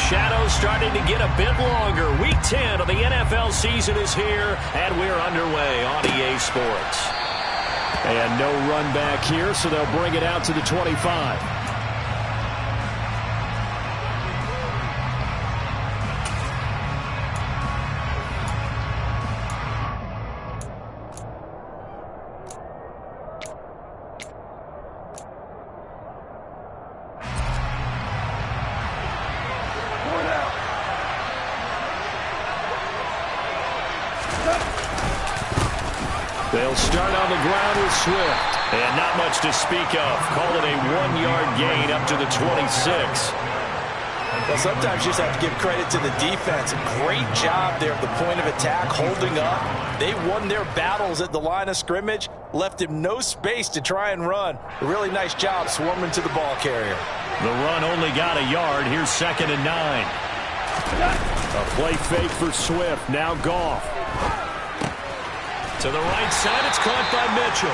shadows starting to get a bit longer. Week 10 of the NFL season is here, and we're underway on EA Sports. And no run back here, so they'll bring it out to the 25. They'll start on the ground with Swift. And not much to speak of. Call it a 1-yard gain up to the 26. Well, sometimes you just have to give credit to the defense. Great job there at the point of attack, holding up. They won their battles at the line of scrimmage, left him no space to try and run. A really nice job swarming to the ball carrier. The run only got a yard. Here's 2nd and 9. A play fake for Swift. Now Goff. To the right side, it's caught by Mitchell.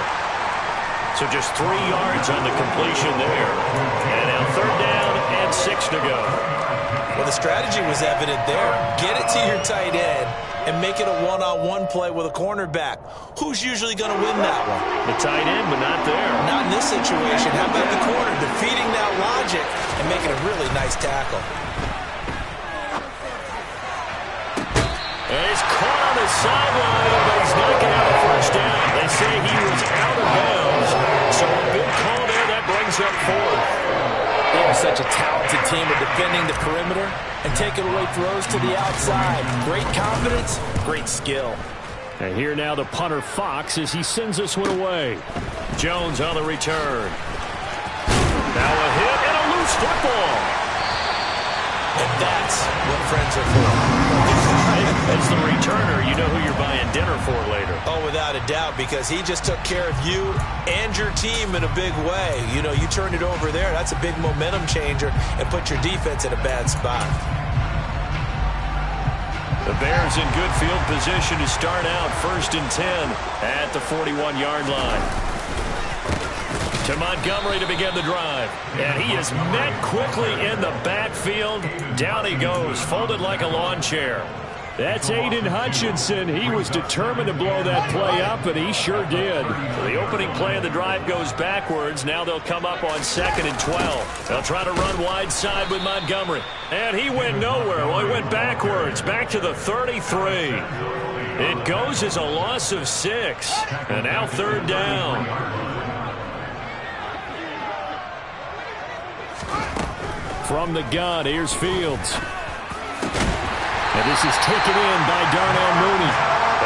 So just 3 yards on the completion there. And now 3rd down and 6 to go. Well, the strategy was evident there. Get it to your tight end and make it a one-on-one play with a cornerback. Who's usually going to win that one? The tight end, but not there. Not in this situation. How about the corner defeating that logic and making a really nice tackle? And he's caught on the sideline, but he's not going to have a first down. They say he was out of bounds. So a big call there, that brings up 4th. They are such a talented team at defending the perimeter and taking away throws to the outside. Great confidence, great skill. And here now the punter Fox as he sends this one away. Jones on the return. Now a hit and a loose football. And that's what friends are for. As the returner, you know who you're buying dinner for later. Oh, without a doubt, because he just took care of you and your team in a big way. You know, you turned it over there. That's a big momentum changer and put your defense in a bad spot. The Bears in good field position to start out 1st and 10 at the 41-yard line. To Montgomery to begin the drive. And he is met quickly in the backfield. Down he goes, folded like a lawn chair. That's Aiden Hutchinson. He was determined to blow that play up, and he sure did. The opening play of the drive goes backwards. Now they'll come up on 2nd and 12. They'll try to run wide side with Montgomery. And he went nowhere. Well, he went backwards, back to the 33. It goes as a loss of 6. And now 3rd down. From the gun, here's Fields. And this is taken in by Darnell Mooney.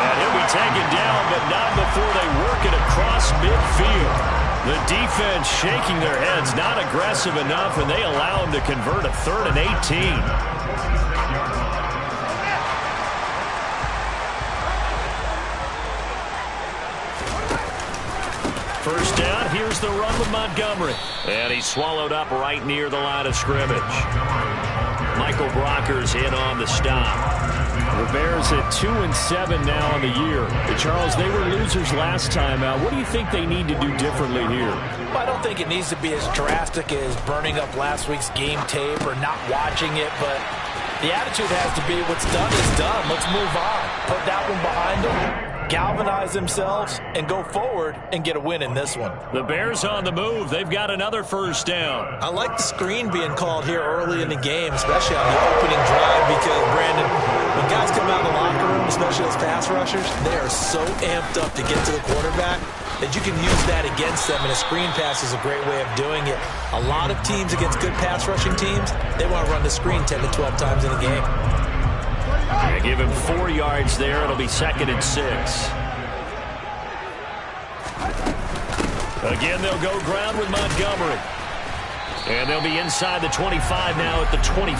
And he'll be taken down, but not before they work it across midfield. The defense shaking their heads, not aggressive enough, and they allow him to convert a 3rd and 18. First down, here's the run with Montgomery. And he's swallowed up right near the line of scrimmage. Michael Brockers in on the stop. The Bears at 2-7 now on the year. Charles, they were losers last time out. What do you think they need to do differently here? Well, I don't think it needs to be as drastic as burning up last week's game tape or not watching it, but the attitude has to be what's done is done. Let's move on. Put that one behind them, galvanize themselves, and go forward and get a win in this one. The Bears on the move. They've got another first down. I like the screen being called here early in the game, especially on the opening drive, because, Brandon, when guys come out of the locker room, especially those pass rushers, they are so amped up to get to the quarterback that you can use that against them, and a screen pass is a great way of doing it. A lot of teams against good pass rushing teams, they want to run the screen 10 to 12 times in a game. They give him 4 yards there. It'll be 2nd and 6. Again, they'll go ground with Montgomery. And they'll be inside the 25 now at the 24.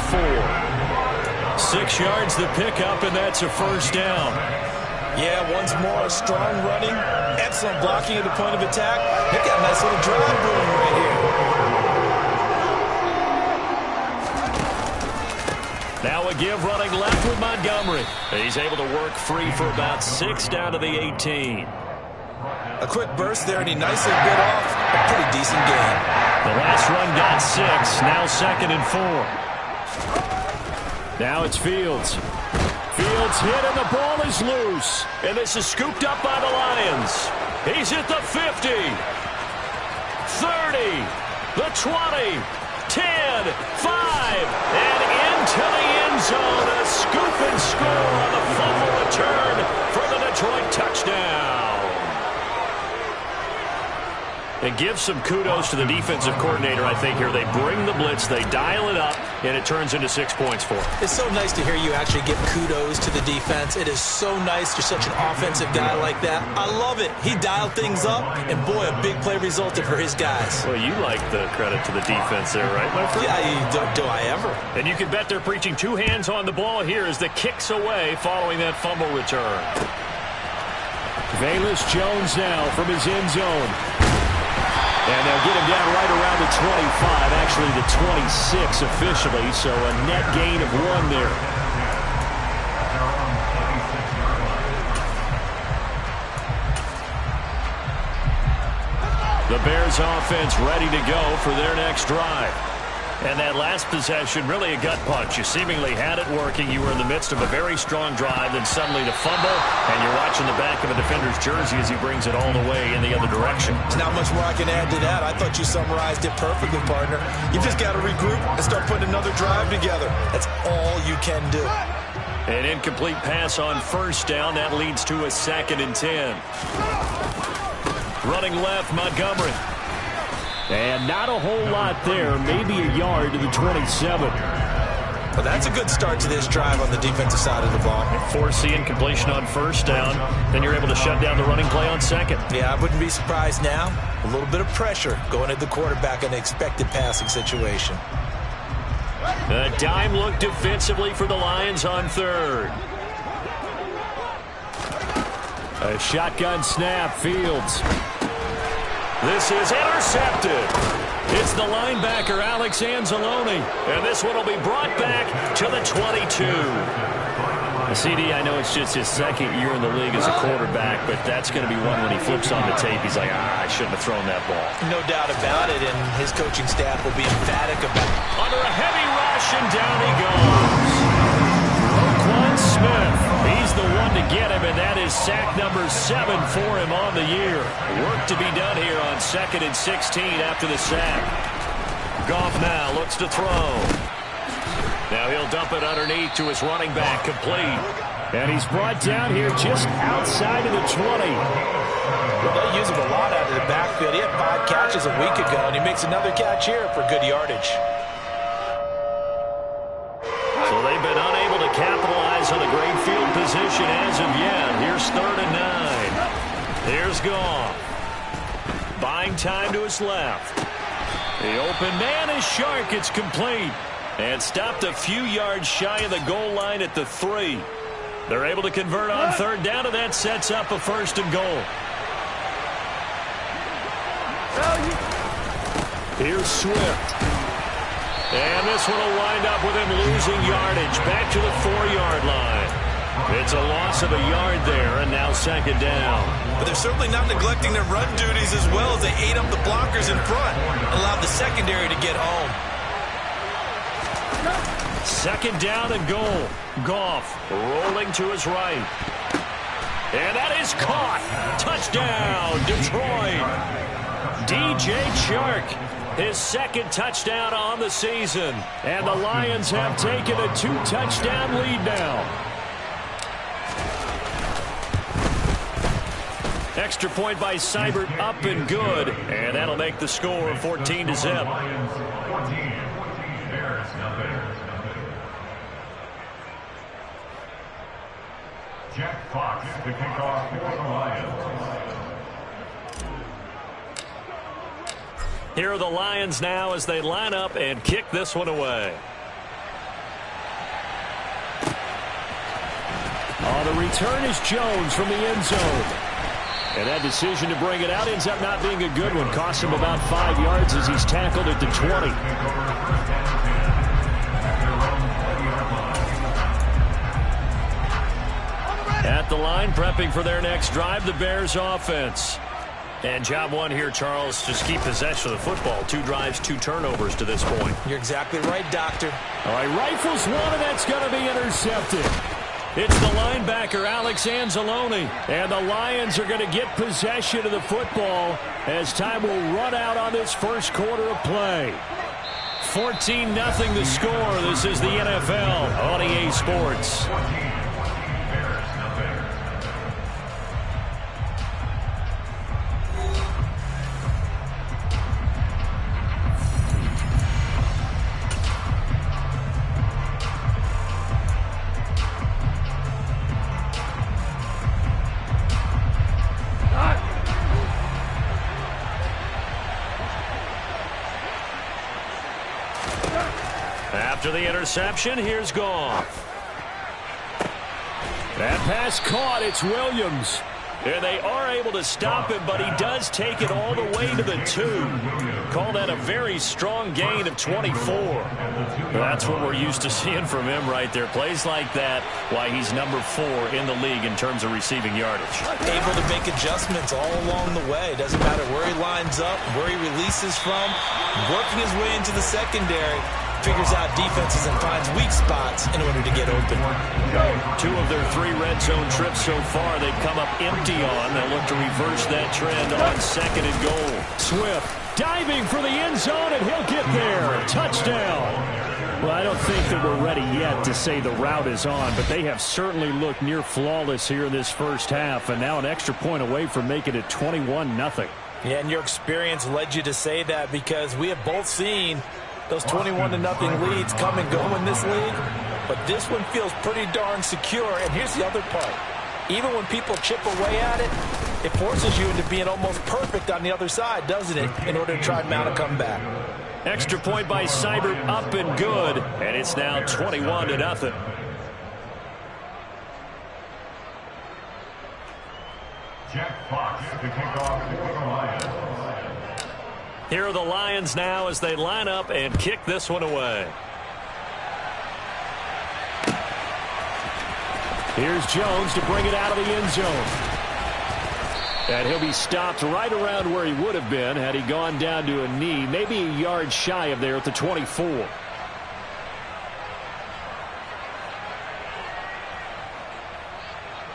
6 yards the pickup, and that's a first down. Yeah, once more, strong running, excellent blocking at the point of attack. They've got a nice little drive brewing right here. Now a give running left with Montgomery. He's able to work free for about 6 down to the 18. A quick burst there, and he nicely bit off a pretty decent gain. The last run got 6, now 2nd and 4. Now it's Fields. Fields hit and the ball is loose. And this is scooped up by the Lions. He's at the 50, 30, the 20, 10, 5, and into the end zone. A scoop and score on the fumble return for the Detroit touchdown. And give some kudos to the defensive coordinator, I think, here. They bring the blitz, they dial it up, and it turns into 6 points for them. It's so nice to hear you actually give kudos to the defense. It is so nice. You're such an offensive guy like that. I love it. He dialed things up, and boy, a big play resulted for his guys. Well, you like the credit to the defense there, right, my friend? Yeah, do I ever? And you can bet they're preaching two hands on the ball here as the kicks away following that fumble return. Velus Jones now from his end zone. And they'll get him down right around the 25, actually the 26 officially, so a net gain of 1 there. The Bears offense ready to go for their next drive. And that last possession, really a gut punch. You seemingly had it working. You were in the midst of a very strong drive, then suddenly the fumble, and you're watching the back of a defender's jersey as he brings it all the way in the other direction. There's not much more I can add to that. I thought you summarized it perfectly, partner. You just got to regroup and start putting another drive together. That's all you can do. An incomplete pass on first down. That leads to a 2nd and 10. Running left, Montgomery. And not a whole lot there, maybe a yard to the 27. Well, that's a good start to this drive on the defensive side of the ball. Force the incompletion on first down. Then you're able to shut down the running play on second. Yeah, I wouldn't be surprised now. A little bit of pressure going at the quarterback in an expected passing situation. A dime look defensively for the Lions on third. A shotgun snap, Fields. This is intercepted. It's the linebacker, Alex Anzalone. And this one will be brought back to the 22. CD, I know it's just his second year in the league as a quarterback, but that's going to be one when he flips on the tape. He's like, I shouldn't have thrown that ball. No doubt about it, and his coaching staff will be emphatic about it. Under a heavy rush, and down he goes. Roquan Smith, he's the one to get him, and that is sack number 7 for him on the year. Work to be done here on 2nd and 16 after the sack. Goff now looks to throw. Now he'll dump it underneath to his running back, complete. And he's brought down here just outside of the 20. Well, they use him a lot out of the backfield. He had 5 catches a week ago, and he makes another catch here for good yardage. So they've been unable to capitalize on a great field position as of yet. Here's 3rd and 9. Here's Goff. Buying time to his left. The open man is Shark. It's complete. And stopped a few yards shy of the goal line at the 3. They're able to convert on 3rd down, and that sets up a 1st and goal. Here's Swift. And this one will wind up with him losing yardage back to the 4-yard line. It's a loss of a yard there, and now 2nd down. But they're certainly not neglecting their run duties as well as they ate up the blockers in front, allowed the secondary to get home. 2nd down and goal. Goff rolling to his right. And that is caught. Touchdown, Detroit. DJ Chark, his 2nd touchdown on the season. And the Lions have taken a 2-touchdown lead now. Extra point by Seibert, up and good. And that'll make the score 14-0. Jack Fox to kick off for the Lions. Here are the Lions now as they line up and kick this one away. The return is Jones from the end zone. And that decision to bring it out ends up not being a good one. Costs him about 5 yards as he's tackled at the 20. At the line, prepping for their next drive, the Bears offense. And job one here, Charles, just keep possession of the football. 2 drives, 2 turnovers to this point. You're exactly right, Doctor. All right, rifles one, and that's going to be intercepted. It's the linebacker, Alex Anzalone. And the Lions are going to get possession of the football as time will run out on this first quarter of play. 14-0 the score. This is the NFL on EA Sports. After the interception, here's Goff. That pass caught. It's Williams. And they are able to stop him, but he does take it all the way to the 2. Call that a very strong gain of 24. That's what we're used to seeing from him right there. Plays like that, why he's number 4 in the league in terms of receiving yardage. Able to make adjustments all along the way. Doesn't matter where he lines up, where he releases from. Working his way into the secondary. Figures out defenses and finds weak spots in order to get open. 2 of their 3 red zone trips so far they've come up empty on. They'll look to reverse that trend on 2nd and goal. Swift diving for the end zone, and he'll get there. Touchdown. Well, I don't think that we're ready yet to say the route is on, but they have certainly looked near flawless here in this first half, and now an extra point away from making it 21-0. Yeah, and your experience led you to say that because we have both seen those 21-0 leads come and go in this league. But this one feels pretty darn secure. And here's the other part. Even when people chip away at it, it forces you into being almost perfect on the other side, doesn't it, in order to try and mount a comeback. Extra point by Seibert, up and good. And it's now 21-0. Jack Fox to kick off the Lions. Here are the Lions now as they line up and kick this one away. Here's Jones to bring it out of the end zone. And he'll be stopped right around where he would have been had he gone down to a knee, maybe a yard shy of there at the 24.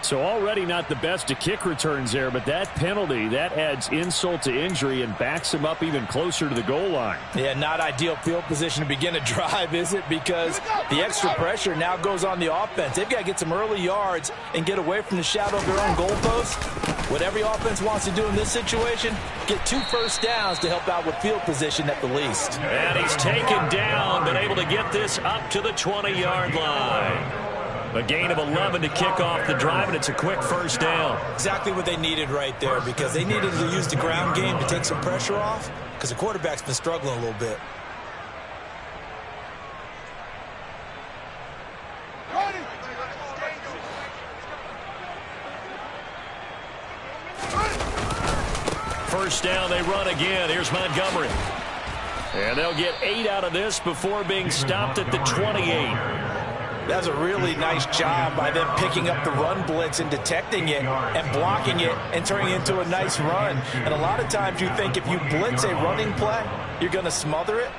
So already not the best of kick returns there, but that penalty, that adds insult to injury and backs him up even closer to the goal line. Yeah, not ideal field position to begin a drive, is it? Because the extra pressure now goes on the offense. They've got to get some early yards and get away from the shadow of their own goalpost. What every offense wants to do in this situation, get 2 first downs to help out with field position at the least. And he's taken down, but able to get this up to the 20-yard line. A gain of 11 to kick off the drive, and it's a quick first down. Exactly what they needed right there, because they needed to use the ground game to take some pressure off, because the quarterback's been struggling a little bit. First down, they run again. Here's Montgomery. And they'll get 8 out of this before being stopped at the 28. That's a really nice job by them picking up the run blitz and detecting it and blocking it and turning it into a nice run. And a lot of times you think if you blitz a running play, you're going to smother it.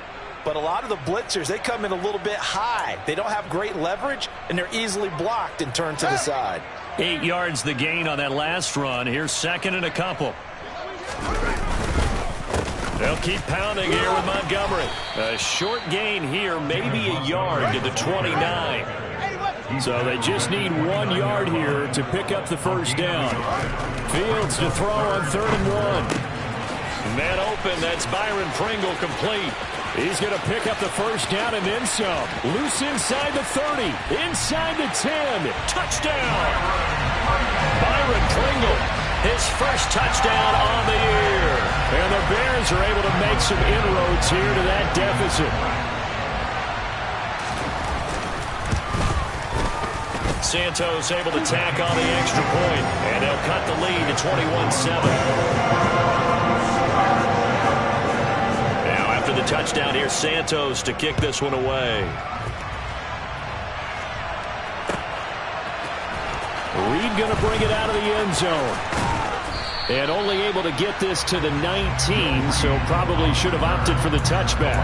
But a lot of the blitzers, they come in a little bit high. They don't have great leverage, and they're easily blocked and turned to the side. 8 yards the gain on that last run. Here's 2nd and a couple. They'll keep pounding here with Montgomery. A short gain here, maybe a yard to the 29. So they just need 1 yard here to pick up the first down. Fields to throw on 3rd and 1. Man open, that's Byron Pringle complete. He's going to pick up the first down and then some. Loose inside the 30, inside the 10. Touchdown! Byron Pringle, his first touchdown on the year. And the Bears are able to make some inroads here to that deficit. Santos able to tack on the extra point, and they'll cut the lead to 21-7. Now after the touchdown here, Santos to kick this one away. Reed going to bring it out of the end zone. And only able to get this to the 19, so probably should have opted for the touchback.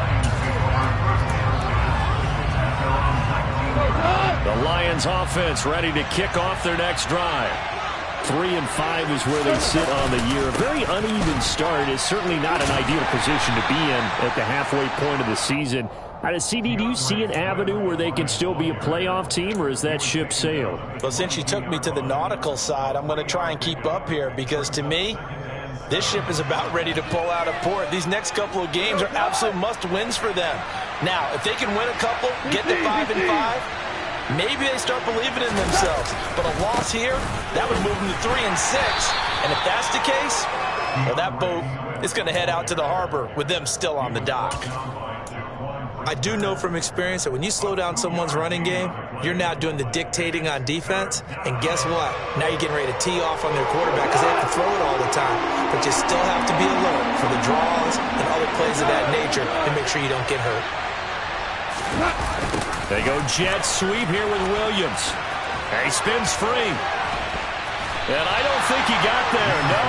The Lions offense ready to kick off their next drive. 3-5 is where they sit on the year. A very uneven start is certainly not an ideal position to be in at the halfway point of the season. CD, do you see an avenue where they can still be a playoff team, or is that ship sailed? Well, since you took me to the nautical side, I'm going to try and keep up here because, to me, this ship is about ready to pull out of port. These next couple of games are absolute must-wins for them. Now, if they can win a couple, get to 5-5, maybe they start believing in themselves. But a loss here, that would move them to 3-6. And if that's the case, well, that boat is going to head out to the harbor with them still on the dock. I do know from experience that when you slow down someone's running game, you're now doing the dictating on defense. And guess what? Now you're getting ready to tee off on their quarterback because they have to throw it all the time. But you still have to be alert for the draws and other plays of that nature to make sure you don't get hurt. They go jet sweep here with Williams. And he spins free. And I don't think he got there, no.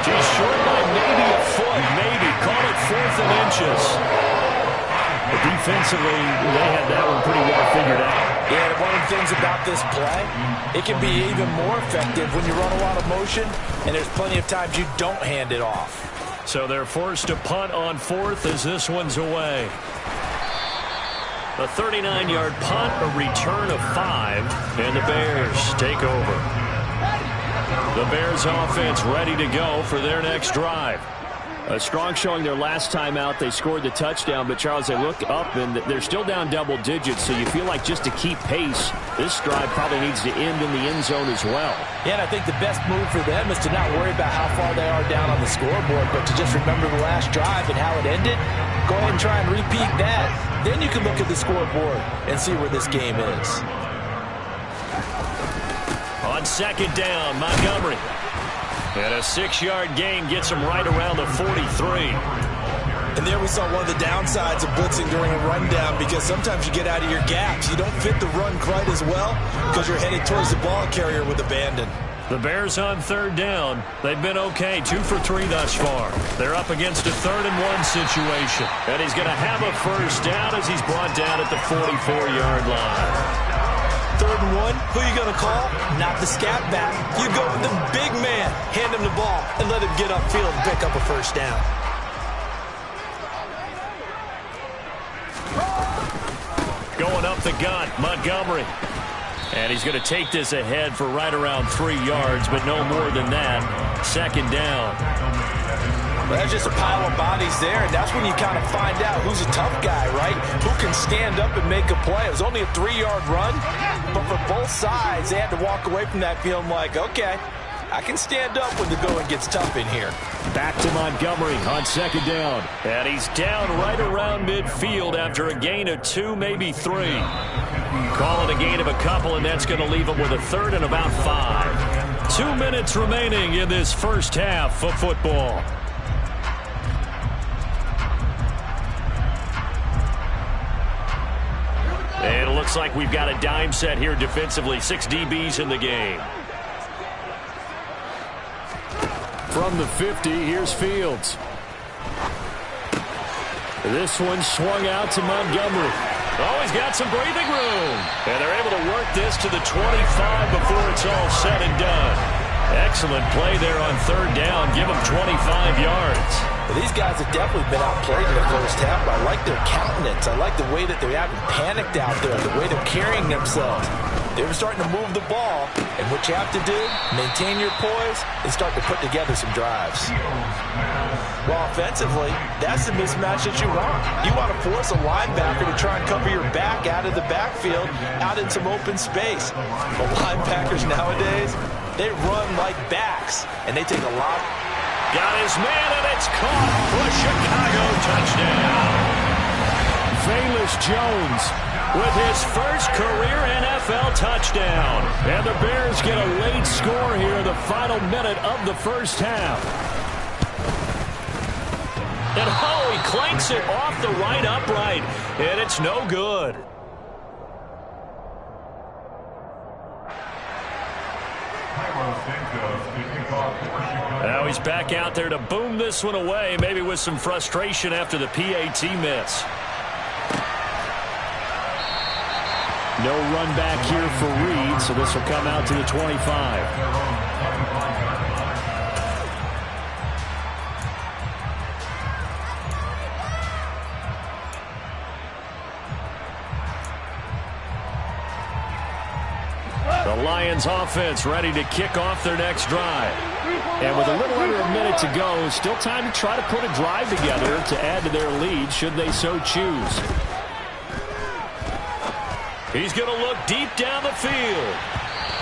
Just short by maybe a foot, maybe. Call it 4th and inches. But defensively, they had that one pretty well figured out. Yeah, one of the things about this play, it can be even more effective when you run a lot of motion, and there's plenty of times you don't hand it off. So they're forced to punt on 4th as this one's away. A 39-yard punt, a return of 5, and the Bears take over. The Bears offense ready to go for their next drive. A strong showing their last time out. They scored the touchdown, but, Charles, they look up, and they're still down double digits, so you feel like just to keep pace, this drive probably needs to end in the end zone as well. Yeah, and I think the best move for them is to not worry about how far they are down on the scoreboard, but to just remember the last drive and how it ended. Go ahead and try and repeat that. Then you can look at the scoreboard and see where this game is. On 2nd down, Montgomery. And a 6-yard gain gets him right around the 43. And there we saw one of the downsides of blitzing during a rundown because sometimes you get out of your gaps. You don't fit the run quite as well because you're headed towards the ball carrier with abandon. The Bears on 3rd down. They've been okay, 2 for 3 thus far. They're up against a 3rd and 1 situation. And he's going to have a first down as he's brought down at the 44-yard line. 3rd and 1, who are you going to call? Not the scat back. You go with the big man, hand him the ball, and let him get upfield and pick up a first down. Going up the gut, Montgomery. And he's going to take this ahead for right around 3 yards, but no more than that. 2nd down. Well, there's just a pile of bodies there, and that's when you kind of find out who's a tough guy, right? Who can stand up and make a play. It was only a 3-yard run, but for both sides, they had to walk away from that feeling like, okay, I can stand up when the going gets tough in here. Back to Montgomery on 2nd down. And he's down right around midfield after a gain of 2, maybe 3. Call it a gain of a couple, and that's going to leave him with a 3rd and about 5. 2 minutes remaining in this first half of football. And it looks like we've got a dime set here defensively. 6 DBs in the game. From the 50, here's Fields. This one swung out to Montgomery. Oh, he's got some breathing room. And they're able to work this to the 25 before it's all said and done. Excellent play there on 3rd down. Give them 25 yards. Well, these guys have definitely been outplayed in the first half. I like their countenance. I like the way that they haven't panicked out there, the way they're carrying themselves. They were starting to move the ball, and what you have to do, maintain your poise and start to put together some drives. Well, offensively, that's the mismatch that you want. You want to force a linebacker to try and cover your back out of the backfield, out in some open space. But linebackers nowadays, they run like backs, and they take a lot. Got his man, and it's caught for a Chicago touchdown. Velus Jones with his first career NFL touchdown. And the Bears get a late score here in the final minute of the first half. And oh, he clanks it off the right upright, and it's no good. Carlos Santos kicking Now he's back out there to boom this one away, maybe with some frustration after the PAT miss. No run back here for Reed, so this will come out to the 25. The Lions offense ready to kick off their next drive. And with a little under a minute to go, still time to try to put a drive together to add to their lead should they so choose. He's going to look deep down the field.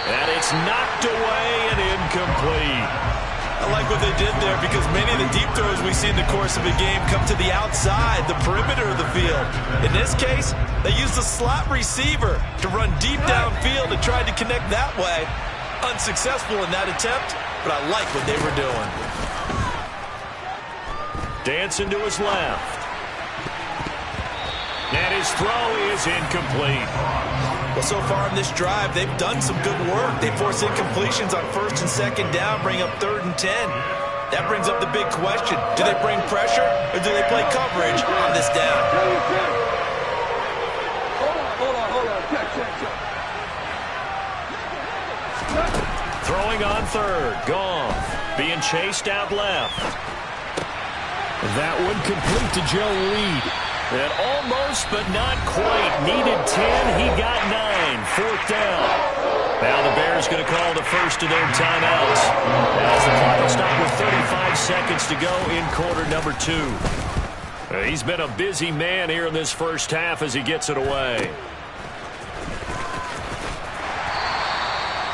And it's knocked away and incomplete. I like what they did there because many of the deep throws we see in the course of a game come to the outside, the perimeter of the field. In this case, they used a slot receiver to run deep downfield and tried to connect that way. Unsuccessful in that attempt, but I like what they were doing. Dancing to his left. And his throw is incomplete. Well, so far in this drive, they've done some good work. They force incompletions on 1st and 2nd down, bring up 3rd and 10. That brings up the big question. Do they bring pressure or do they play coverage on this down? Hold on. Check. Throwing on 3rd. Goff being chased out left. That one complete to Joe Reed. And almost, but not quite. Needed 10. He got 9. 4th down. Now the Bears going to call the first of their timeouts. As the clock will stop with 35 seconds to go in quarter number 2. He's been a busy man here in this first half as he gets it away.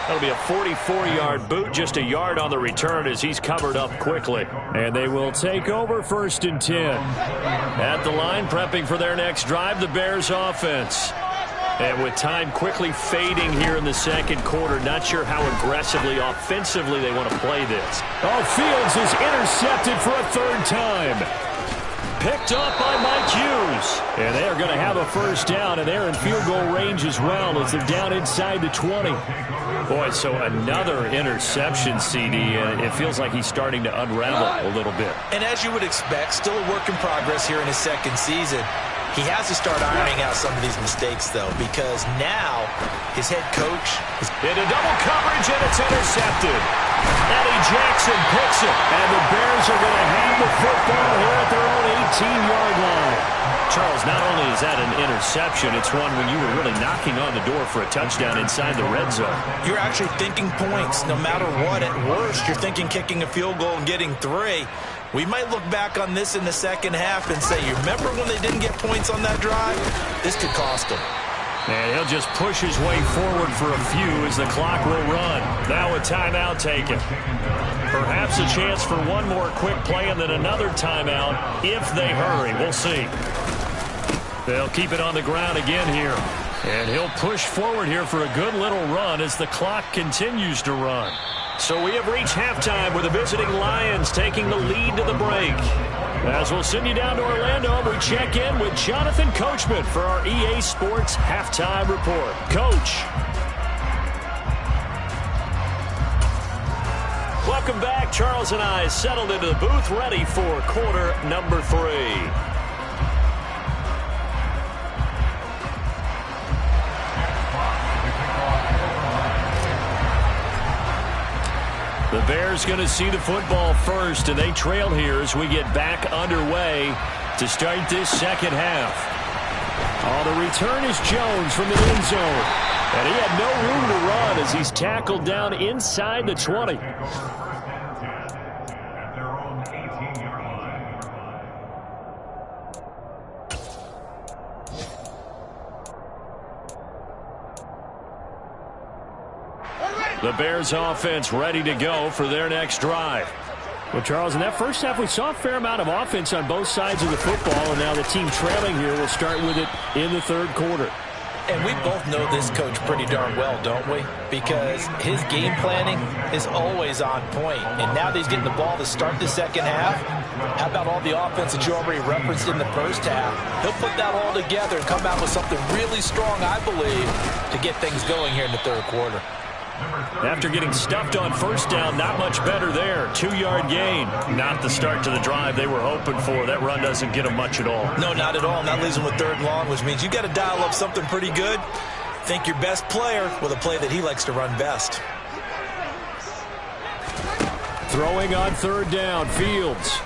That'll be a 44-yard boot, just a yard on the return as he's covered up quickly. And they will take over 1st and 10. At the line, prepping for their next drive, the Bears offense. And with time quickly fading here in the 2nd quarter, not sure how aggressively, offensively they want to play this. Oh, Fields is intercepted for a 3rd time. Picked up by Mike Hughes. And they are going to have a 1st down, and they're in field goal range as well as they're down inside the 20. Boy, so another interception, CD, and it feels like he's starting to unravel a little bit. And as you would expect, still a work in progress here in his 2nd season. He has to start ironing out some of these mistakes, though, because now his head coach is into double coverage, and it's intercepted. Eddie Jackson picks it. And the Bears are going to have the football here at their own 18-yard line. Charles, not only is that an interception, it's one when you were really knocking on the door for a touchdown inside the red zone. You're actually thinking points no matter what. At worst, you're thinking kicking a field goal and getting 3. We might look back on this in the 2nd half and say, you remember when they didn't get points on that drive? This could cost them. And he'll just push his way forward for a few as the clock will run. Now a timeout taken. Perhaps a chance for one more quick play and then another timeout if they hurry. We'll see. They'll keep it on the ground again here. And he'll push forward here for a good little run as the clock continues to run. So we have reached halftime with the visiting Lions taking the lead to the break. As we'll send you down to Orlando, we check in with Jonathan Coachman for our EA Sports Halftime Report. Coach. Welcome back. Charles and I settled into the booth ready for quarter number 3. The Bears going to see the football first, and they trail here as we get back underway to start this 2nd half. Oh, the return is Jones from the end zone. And he had no room to run as he's tackled down inside the 20. At their own 18-yard line. The Bears offense ready to go for their next drive. Well, Charles, in that first half, we saw a fair amount of offense on both sides of the football, and now the team trailing here will start with it in the 3rd quarter. And we both know this coach pretty darn well, don't we? Because his game planning is always on point. And now that he's getting the ball to start the 2nd half, how about all the offense that you already referenced in the first half? He'll put that all together and come out with something really strong, I believe, to get things going here in the 3rd quarter. After getting stuffed on first down, not much better there. 2-yard gain. Not the start to the drive they were hoping for. That run doesn't get them much at all. No, not at all. And that leaves them with 3rd and long, which means you got to dial up something pretty good. Think your best player with a play that he likes to run best. Throwing on 3rd down, Fields.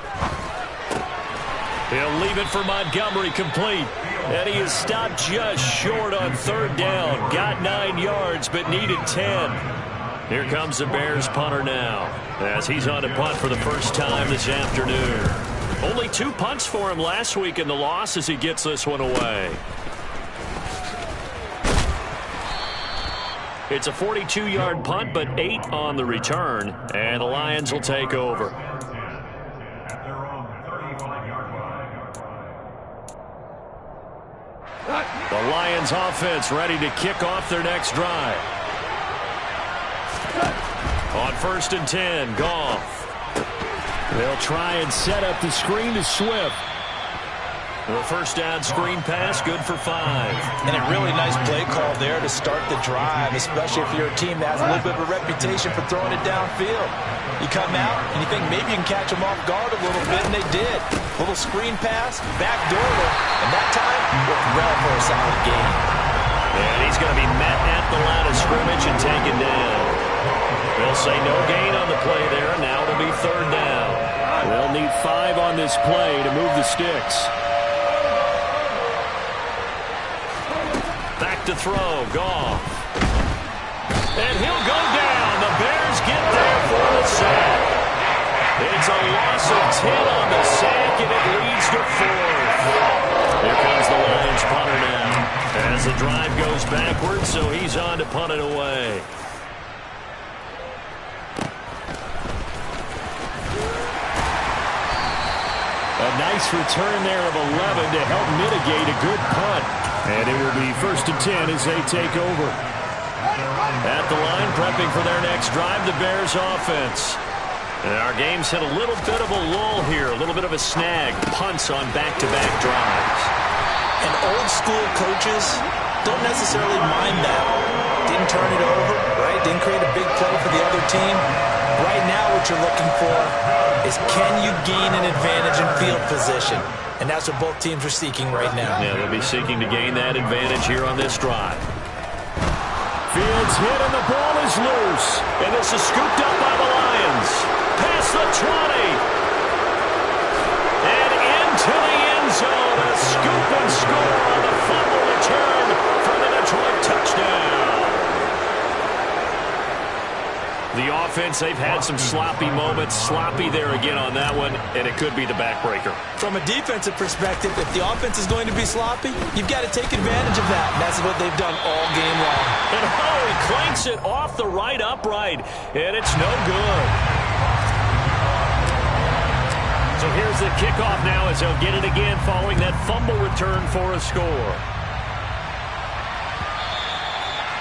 He'll leave it for Montgomery, complete. And he is stopped just short on 3rd down. Got 9 yards, but needed 10. Here comes the Bears punter now, as he's on to punt for the first time this afternoon. Only 2 punts for him last week in the loss as he gets this one away. It's a 42-yard punt, but 8 on the return, and the Lions will take over. The Lions offense ready to kick off their next drive. On 1st and 10, Goff. They'll try and set up the screen to Swift. The first down screen pass, good for 5. And a really nice play call there to start the drive, especially if you're a team that has a little bit of a reputation for throwing it downfield. You come out and you think maybe you can catch them off guard a little bit, and they did. Little screen pass, backdoor them, and that time worked well for a solid gain. And he's going to be met at the line of scrimmage and taken down. They'll say no gain on the play there, and now it'll be 3rd down. They'll need 5 on this play to move the sticks. Back to throw, Goff. And he'll go down. The Bears get there for the sack. It's a loss of 10 on the sack, and it leads to 4th. Here comes the Lions punter now, as the drive goes backwards, so he's on to punt it away. A nice return there of 11 to help mitigate a good punt. And it will be 1st and 10 as they take over. At the line, prepping for their next drive, the Bears offense. And our game's hit a little bit of a lull here, a little bit of a snag. Punts on back-to-back drives. And old school coaches don't necessarily mind that. Didn't turn it over, right? Didn't create a big play for the other team. Right now what you're looking for is, can you gain an advantage in field position? And that's what both teams are seeking right now. Yeah, they'll be seeking to gain that advantage here on this drive. Fields hit and the ball is loose. And this is scooped up by the Lions. Past the 20. And into the end zone. A scoop and score on the fumble return for the Detroit touchdown. The offense, they've had some sloppy moments. Sloppy there again on that one, and it could be the backbreaker. From a defensive perspective, if the offense is going to be sloppy, you've got to take advantage of that. And that's what they've done all game long. And he clanks it off the right upright, and it's no good. So here's the kickoff now as they'll get it again following that fumble return for a score.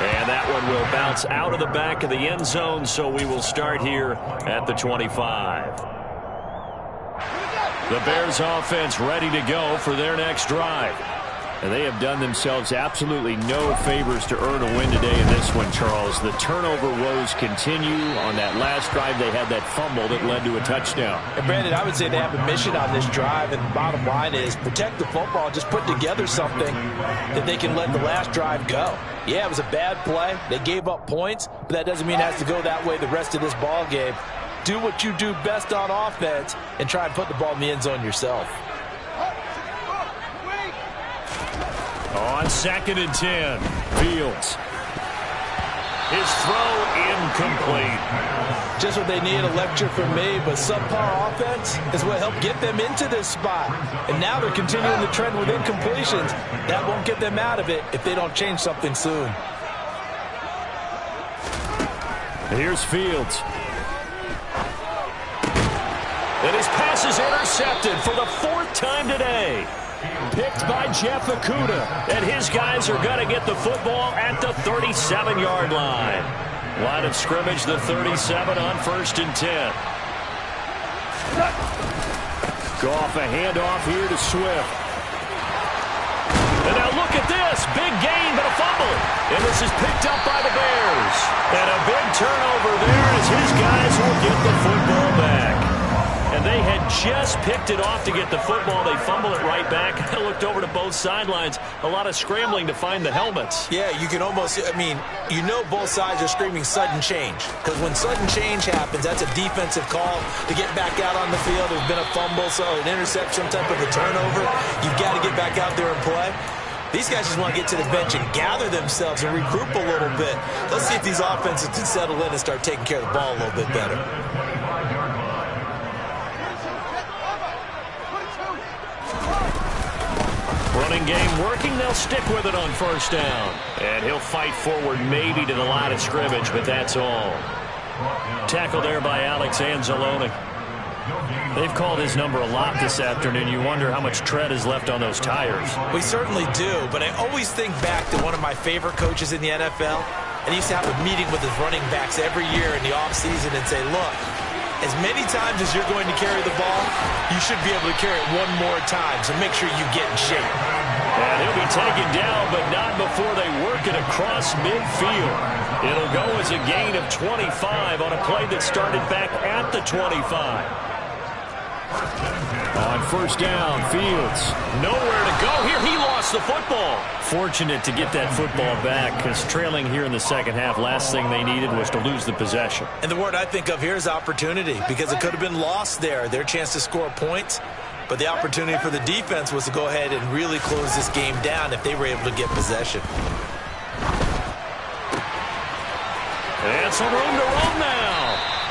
And that one will bounce out of the back of the end zone, so we will start here at the 25. The Bears offense ready to go for their next drive. And they have done themselves absolutely no favors to earn a win today in this one, Charles. The turnover woes continue. On that last drive, they had that fumble that led to a touchdown. And Brandon, I would say they have a mission on this drive, and the bottom line is protect the football. Just put together something that they can let the last drive go. Yeah, it was a bad play. They gave up points, but that doesn't mean it has to go that way the rest of this ball game. Do what you do best on offense and try and put the ball in the end zone yourself. On 2nd and 10, Fields. His throw incomplete. Just what they need, a lecture from me, but subpar offense is what helped get them into this spot. And now they're continuing the trend with incompletions. That won't get them out of it if they don't change something soon. Here's Fields. And his pass is intercepted for the 4th time today. Picked by Jeff Okudah. And his guys are going to get the football at the 37-yard line. Line of scrimmage, the 37 on 1st and 10. Goff a handoff here to Swift. And now look at this. Big gain, but a fumble. And this is picked up by the Bears. And a big turnover there as his guys will get the football back. And they had just picked it off to get the football. They fumble it right back. I looked over to both sidelines. A lot of scrambling to find the helmets. Yeah, you can almost, both sides are screaming sudden change. Because when sudden change happens, that's a defensive call to get back out on the field. There's been a fumble, so an interception, some type of a turnover. You've got to get back out there and play. These guys just want to get to the bench and gather themselves and regroup a little bit. Let's see if these offenses can settle in and start taking care of the ball a little bit better. Running game working. They'll stick with it on first down. And he'll fight forward maybe to the line of scrimmage, but that's all. Tackle there by Alex Anzalone. They've called his number a lot this afternoon. You wonder how much tread is left on those tires. We certainly do, but I always think back to one of my favorite coaches in the NFL. And he used to have a meeting with his running backs every year in the offseason and say, look, as many times as you're going to carry the ball, you should be able to carry it one more time, so make sure you get in shape. And he'll be taken down, but not before they work it across midfield. It'll go as a gain of 25 on a play that started back at the 25. On first down, Fields. Nowhere to go here. He lost the football. Fortunate to get that football back, because trailing here in the second half, last thing they needed was to lose the possession. And the word I think of here is opportunity, because it could have been lost there. Their chance to score points, but the opportunity for the defense was to go ahead and really close this game down if they were able to get possession. And some room to roam now.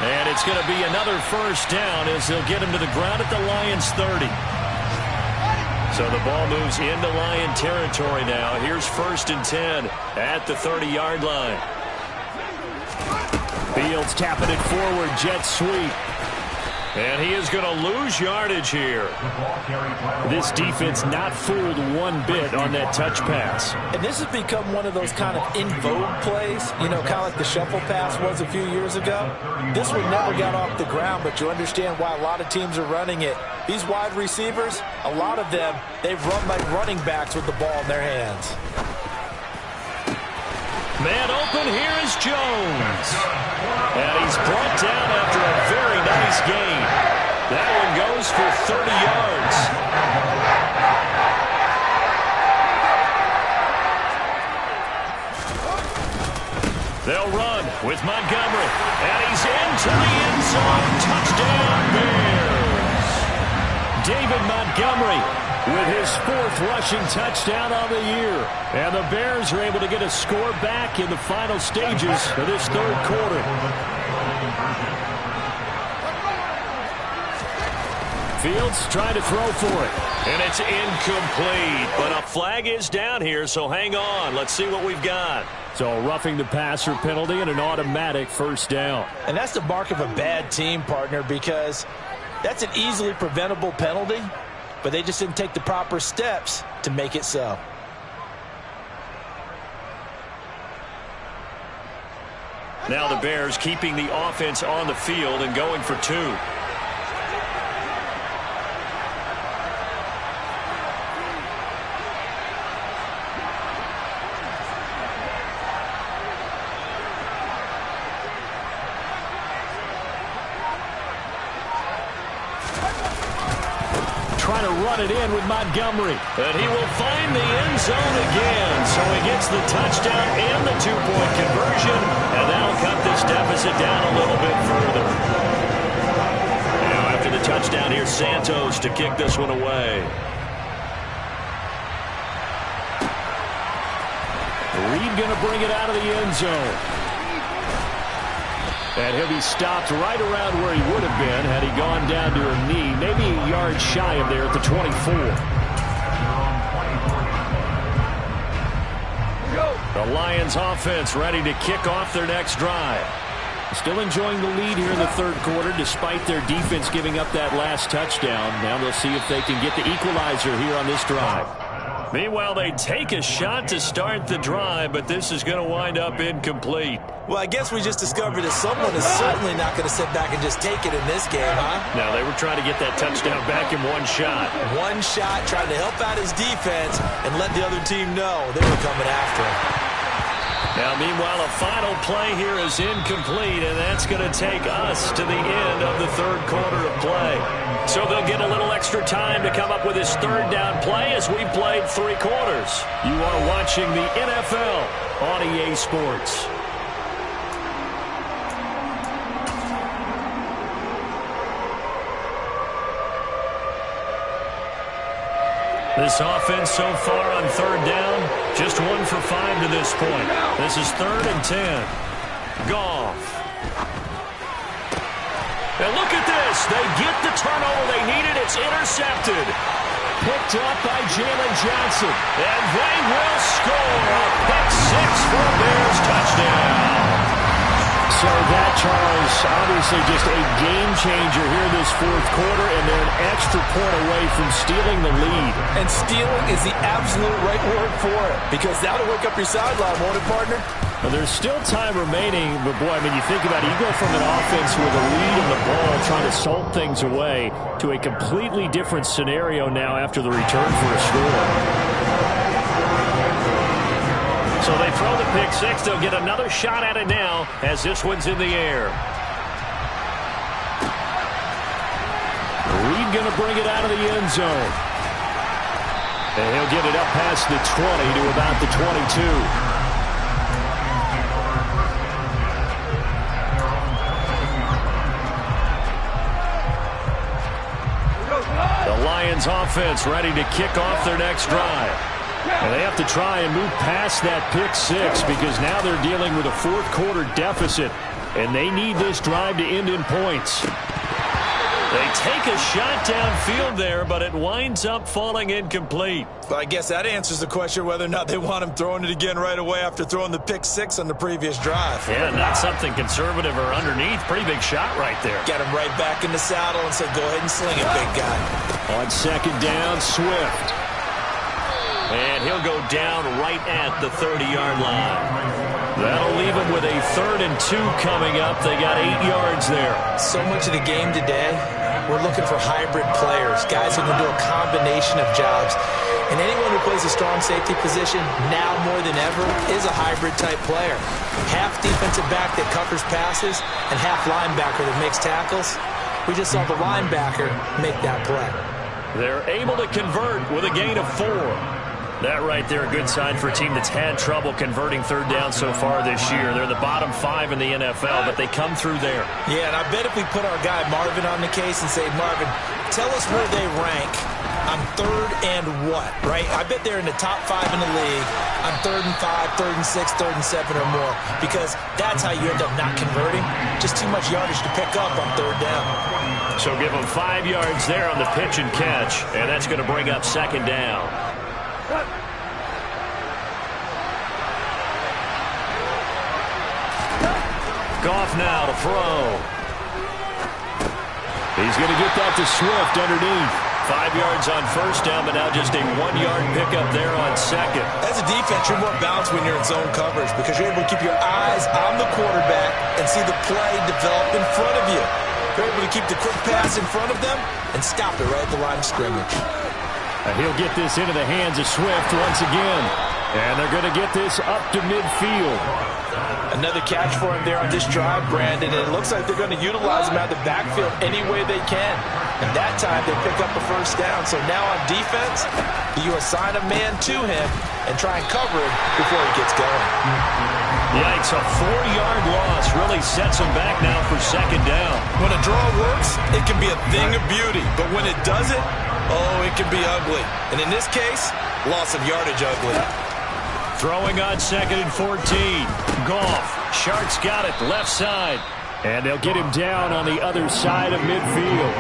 And it's going to be another first down as they'll get him to the ground at the Lions 30. So the ball moves into Lion territory now. Here's 1st and 10 at the 30-yard line. Fields tapping it forward, jet sweep. And he is going to lose yardage here. This defense not fooled one bit on that touch pass. And this has become one of those kind of in vogue plays, kind of like the shuffle pass was a few years ago. This one never got off the ground, but you understand why a lot of teams are running it. These wide receivers, a lot of them, they've run like running backs with the ball in their hands. Man open, here is Jones. And he's brought down after a very nice gain. That one goes for 30 yards. They'll run with Montgomery. And he's into the end zone. Touchdown, Bears. David Montgomery with his 4th rushing touchdown on the year. And the Bears are able to get a score back in the final stages of this 3rd quarter. Fields trying to throw for it. And it's incomplete. But a flag is down here, so hang on. Let's see what we've got. So roughing the passer penalty and an automatic first down. And that's the mark of a bad team, partner, because that's an easily preventable penalty. But they just didn't take the proper steps to make it so. Now the Bears keeping the offense on the field and going for 2. Trying to run it in with Montgomery. And he will find the end zone again. So he gets the touchdown and the 2-point conversion. And that'll cut this deficit down a little bit further. Now after the touchdown, here's Santos to kick this one away. Reed going to bring it out of the end zone. And he'll be stopped right around where he would have been had he gone down to a knee, maybe a yard shy of there at the 24. The Lions offense ready to kick off their next drive. Still enjoying the lead here in the 3rd quarter despite their defense giving up that last touchdown. Now they'll see if they can get the equalizer here on this drive. Meanwhile, they take a shot to start the drive, but this is going to wind up incomplete. Well, I guess we just discovered that someone is certainly not going to sit back and just take it in this game, huh? No, they were trying to get that touchdown back in one shot. One shot, trying to help out his defense and let the other team know they were coming after him. Now, meanwhile, a final play here is incomplete, and that's going to take us to the end of the third quarter of play. So they'll get a little extra time to come up with his third down play as we played 3 quarters. You are watching the NFL on EA Sports. This offense so far on third down, just 1 for 5 to this point. This is 3rd and 10. Goff. And look at this. They get the turnover they needed. It's intercepted. Picked up by Jalen Johnson. And they will score a pick 6 for a Bears touchdown. So that, Charles, obviously just a game changer here this fourth quarter, and they're an extra point away from stealing the lead. And stealing is the absolute right word for it, because that'll wake up your sideline, won't it, partner? Well, there's still time remaining, but boy, I mean, you think about it, you go from an offense with a lead in the ball trying to salt things away to a completely different scenario now after the return for a score. So they throw the pick 6. They'll get another shot at it now as this one's in the air. Reed going to bring it out of the end zone. And he'll get it up past the 20 to about the 22. The Lions offense ready to kick off their next drive. And they have to try and move past that pick 6 because now they're dealing with a fourth quarter deficit, and they need this drive to end in points. They take a shot downfield there, but it winds up falling incomplete. Well, I guess that answers the question whether or not they want him throwing it again right away after throwing the pick 6 on the previous drive. Yeah, not something conservative or underneath. Pretty big shot right there. Got him right back in the saddle and said, go ahead and sling it, big guy. On second down, Swift. And he'll go down right at the 30-yard line. That'll leave him with a 3rd and 2 coming up. They got 8 yards there. So much of the game today, we're looking for hybrid players, guys who can do a combination of jobs. And anyone who plays a strong safety position, now more than ever, is a hybrid-type player. Half defensive back that covers passes and half linebacker that makes tackles. We just saw the linebacker make that play. They're able to convert with a gain of 4. That right there, a good sign for a team that's had trouble converting third down so far this year. They're the bottom 5 in the NFL, but they come through there. Yeah, and I bet if we put our guy Marvin on the case and say, Marvin, tell us where they rank on 3rd and what, right? I bet they're in the top 5 in the league on 3rd and 5, 3rd and 6, 3rd and 7 or more, because that's how you end up not converting. Just too much yardage to pick up on 3rd down. So give them 5 yards there on the pitch and catch, and that's going to bring up 2nd down. Goff now to throw. He's going to get that to Swift underneath. 5 yards on first down, but now just a 1-yard pickup there on 2nd. As a defense, you're more balanced when you're in zone coverage because you're able to keep your eyes on the quarterback and see the play develop in front of you. You're able to keep the quick pass in front of them and stop it right at the line of scrimmage. And he'll get this into the hands of Swift once again. And they're going to get this up to midfield. Another catch for him there on this drive, Brandon. And it looks like they're going to utilize him out of the backfield any way they can. And that time they pick up a first down. So now on defense, you assign a man to him and try and cover him before he gets going. Yikes, a 4-yard loss really sets him back now for 2nd down. When a draw works, it can be a thing of beauty. But when it doesn't, oh, it can be ugly. And in this case, loss of yardage ugly. Throwing on 2nd and 14. Goff. Sharks got it left side. And they'll get him down on the other side of midfield.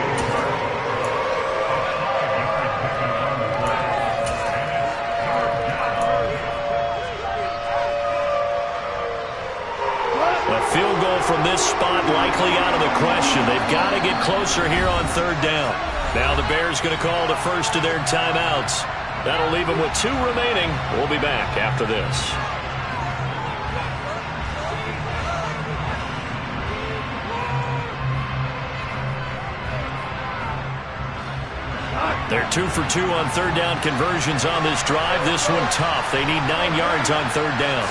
A field goal from this spot likely out of the question. They've got to get closer here on 3rd down. Now the Bears going to call the first of their timeouts. That'll leave him with 2 remaining. We'll be back after this. They're 2 for 2 on third down conversions on this drive. This one tough. They need 9 yards on third down.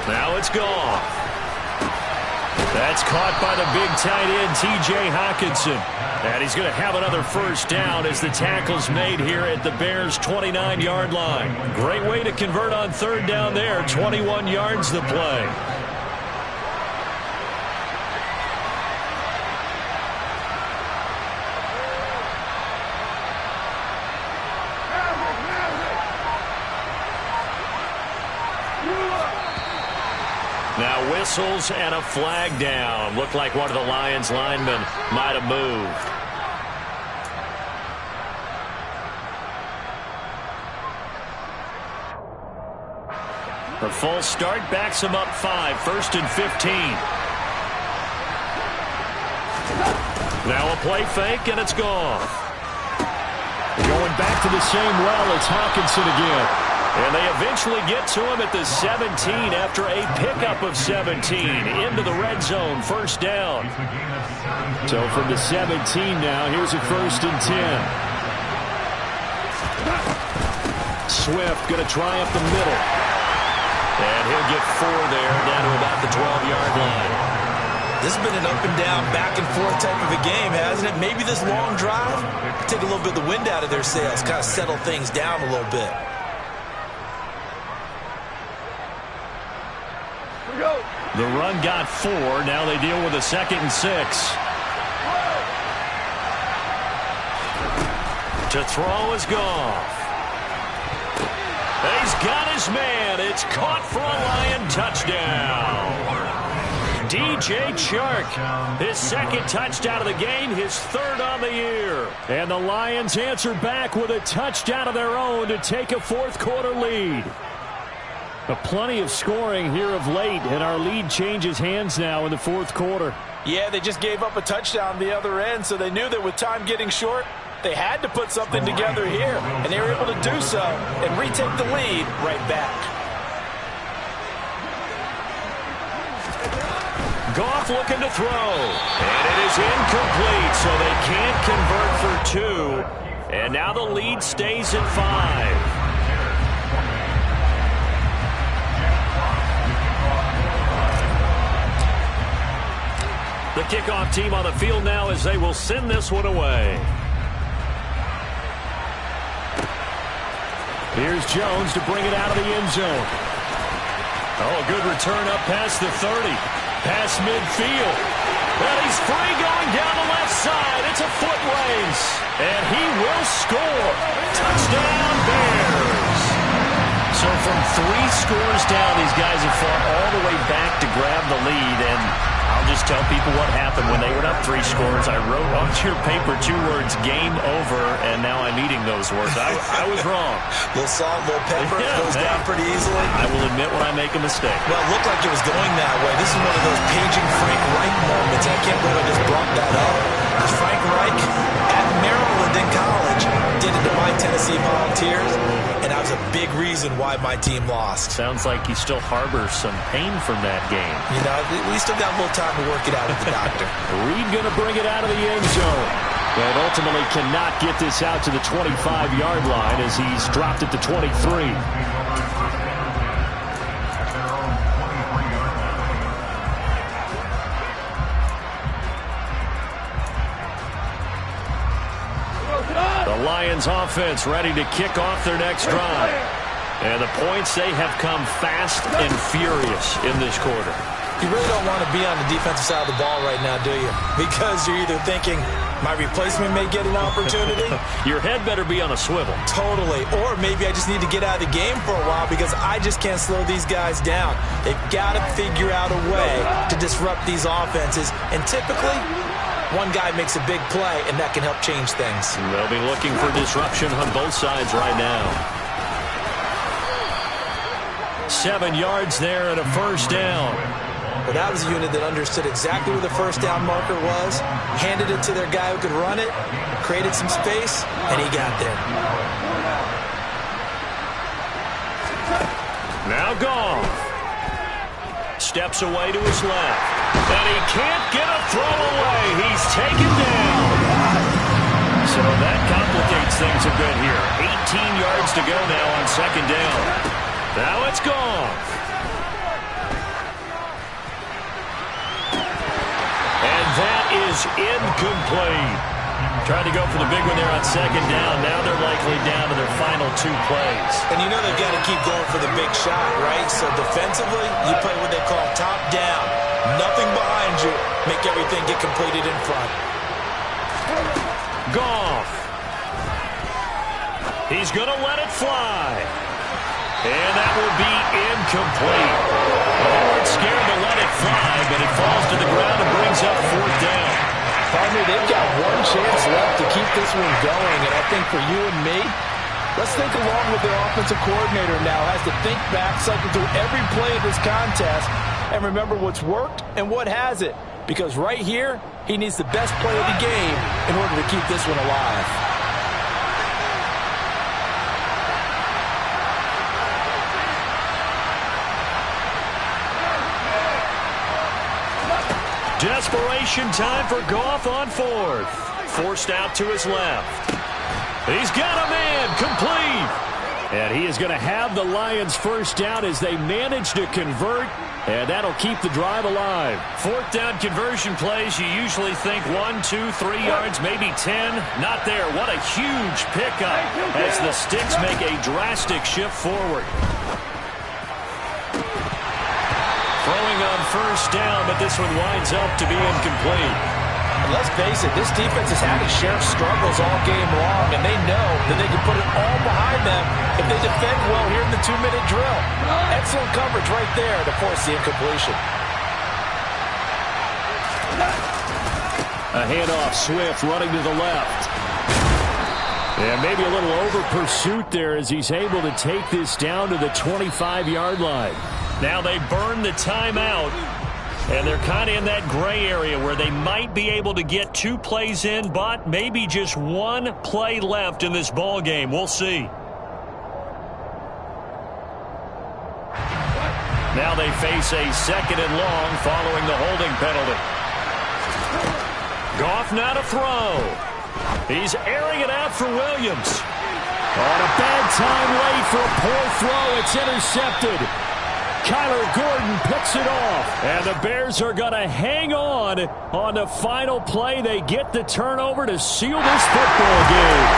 Now it's gone. That's caught by the big tight end, T.J. Hockenson. And he's going to have another first down as the tackle's made here at the Bears' 29-yard line. Great way to convert on third down there. 21 yards the play. Now whistles and a flag down. Looked like one of the Lions linemen might have moved. The false start backs him up 5. 1st and 15. Now a play fake, and it's gone. Going back to the same well, it's Hockenson again. And they eventually get to him at the 17 after a pickup of 17 into the red zone. First down. So from the 17 now, here's a 1st and 10. Swift going to try up the middle. And he'll get 4 there, down to about the 12-yard line. This has been an up-and-down, back-and-forth type of a game, hasn't it? Maybe this long drive take a little bit of the wind out of their sails, kind of settle things down a little bit. The run got 4. Now they deal with a 2nd and 6. To throw is Goff. He's got his man. It's caught for a Lion touchdown. DJ Chark, his 2nd touchdown of the game, his 3rd on the year. And the Lions answer back with a touchdown of their own to take a 4th quarter lead. Plenty of scoring here of late, and our lead changes hands now in the 4th quarter. Yeah, they just gave up a touchdown the other end, so they knew that with time getting short, they had to put something together here, and they were able to do so and retake the lead right back. Goff looking to throw, and it is incomplete, so they can't convert for 2, and now the lead stays at 5. The kickoff team on the field now as they will send this one away. Here's Jones to bring it out of the end zone. Oh, a good return up past the 30. Past midfield. And he's free going down the left side. It's a foot race. And he will score. Touchdown, Bears. So from 3 scores down, these guys have fought all the way back to grab the lead. And I'll just tell people what happened when they went up 3 scores. I wrote onto your paper 2 words, game over, and now I'm eating those words. I was wrong. A little salt, a little pepper, goes down pretty easily. I will admit when I make a mistake. Well, it looked like it was going that way. This is one of those paging Frank Reich moments. I can't believe I just brought that up. Because Frank Reich at Maryland in college did it to my Tennessee Volunteers, and that was a big reason why my team lost. Sounds like he still harbors some pain from that game. You know, we still got a little time to work it out with the doctor. Reed going to bring it out of the end zone. And ultimately cannot get this out to the 25-yard line as he's dropped it to 23. The Lions offense ready to kick off their next drive. And the points, they have come fast and furious in this quarter. You really don't want to be on the defensive side of the ball right now, do you? Because you're either thinking, my replacement may get an opportunity. Your head better be on a swivel. Totally. Or maybe I just need to get out of the game for a while because I just can't slow these guys down. They've got to figure out a way to disrupt these offenses. And typically, one guy makes a big play, and that can help change things. And they'll be looking for disruption on both sides right now. 7 yards there and a first down. But that was a unit that understood exactly where the first down marker was, handed it to their guy who could run it, created some space, and he got there. Now Goff. Steps away to his left. And he can't get a throw away. He's taken down. So that complicates things a bit here. 18 yards to go now on second down. Now it's Goff. And that is incomplete. Tried to go for the big one there on second down. Now they're likely down to their final 2 plays. And you know they've got to keep going for the big shot, right? So defensively, you play what they call top down. Nothing behind you. Make everything get completed in front. Goff. He's going to let it fly. And that will be incomplete. They weren't scared to let it fly, but it falls to the ground and brings up 4th down. Partner, they've got one chance left to keep this one going, and I think for you and me, let's think along with their offensive coordinator now. Has to think back, cycle through every play of this contest, and remember what's worked and what hasn't. Because right here, he needs the best play of the game in order to keep this one alive. Desperation time for Goff on 4th. Forced out to his left. He's got a man, complete. And he is going to have the Lions first down as they manage to convert, and that'll keep the drive alive. 4th down conversion plays, you usually think 1, 2, 3 yards, maybe 10. Not there. What a huge pickup as the Sticks make a drastic shift forward. Throwing on first down, but this one winds up to be incomplete. And let's face it, this defense has had its share of struggles all game long, and they know that they can put it all behind them if they defend well here in the 2-minute drill. Excellent coverage right there to force the incompletion. A handoff, Swift running to the left. And maybe a little over pursuit there as he's able to take this down to the 25-yard line. Now they burn the timeout, and they're kind of in that gray area where they might be able to get 2 plays in, but maybe just 1 play left in this ball game. We'll see. Now they face a 2nd and long following the holding penalty. Goff now to throw. He's airing it out for Williams. On a bad time late for a poor throw. It's intercepted. Kyler Gordon picks it off. And the Bears are going to hang on the final play. They get the turnover to seal this football game.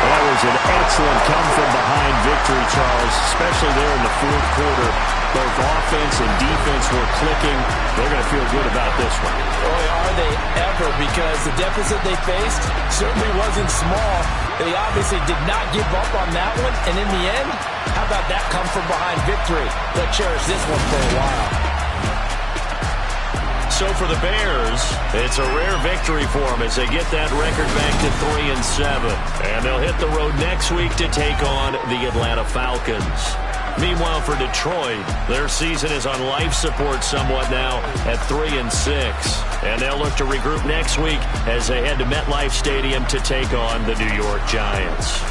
That was an excellent come-from-behind victory, Charles, especially there in the 4th quarter. Both offense and defense were clicking. They're going to feel good about this one. Boy, are they ever, because the deficit they faced certainly wasn't small. They obviously did not give up on that one, and in the end, how about that come-from-behind victory? They'll cherish this one for a while. So for the Bears, it's a rare victory for them as they get that record back to 3-7. And they'll hit the road next week to take on the Atlanta Falcons. Meanwhile, for Detroit, their season is on life support somewhat now at 3-6. And they'll look to regroup next week as they head to MetLife Stadium to take on the New York Giants.